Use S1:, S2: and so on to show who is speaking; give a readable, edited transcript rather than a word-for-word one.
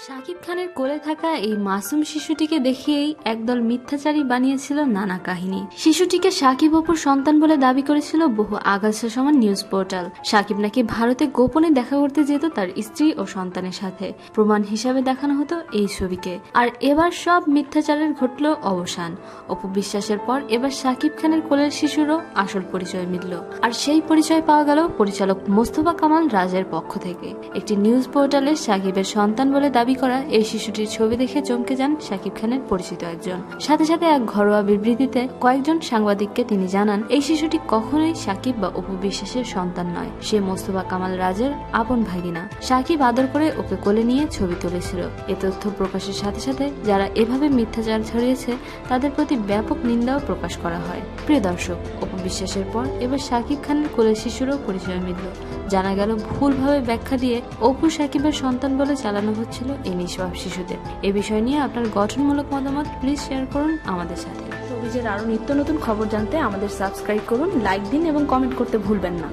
S1: শাকিব খানের কোলে থাকা এই মাসুম শিশুটিকে দেখিয়েই একদল মিথ্যাচারী বানিয়েছিল নানা কাহিনী। শিশুটিকে শাকিব অপুর সন্তান বলে দাবি করেছিল বহু আগাছা সমান নিউজ পোর্টাল। শাকিব নাকি ভারতে গোপনে দেখা করতে যেত তার স্ত্রী ও সন্তানের সাথে। প্রমাণ হিসাবে দেখানো হতো এই ছবিকে। আর এবার সব মিথ্যাচারের ঘটল অবসান। অপু বিশ্বাসের পর এবার শাকিব খানের কোলের শিশুরও আসল পরিচয় মিলল। আর সেই পরিচয় পাওয়া গেল পরিচালক মোস্তফা কামাল রাজের পক্ষ থেকে। একটি নিউজ পোর্টালে শাকিবের সন্তান বলে দাবি করা এই শিশুটির ছবি দেখে চমকে যান শাকিব খানের পরিচিত একজন। সাথে সাথে এক ঘরোয়া বিবৃতিতে কয়েকজন সাংবাদিককে তিনি জানান, এই শিশুটি কখনোই শাকিব বা অপু বিশ্বাসের সন্তান নয়, সে মোস্তফা কামাল রাজের আপন ভাগিনা। শাকিব আদর করে ওকে কোলে নিয়ে ছবি তুলেছিল। এ তথ্য প্রকাশের সাথে সাথে যারা এভাবে মিথ্যাচার ছড়িয়েছে তাদের প্রতি ব্যাপক নিন্দাও প্রকাশ করা হয়। প্রিয় দর্শক, অপু বিশ্বাসের পর এবার শাকিব খানের কোলের শিশুরও পরিচয় মিলল। জানা গেল ভুলভাবে ব্যাখ্যা দিয়ে অপু শাকিবের সন্তান বলে চালানো হচ্ছিল এই নিষ্পাপ শিশুদের। এ বিষয় নিয়ে আপনার গঠনমূলক মতামত প্লিজ শেয়ার করুন আমাদের সাথে।
S2: শোবিজের আরো নিত্য নতুন খবর জানতে আমাদের সাবস্ক্রাইব করুন, লাইক দিন এবং কমেন্ট করতে ভুলবেন না।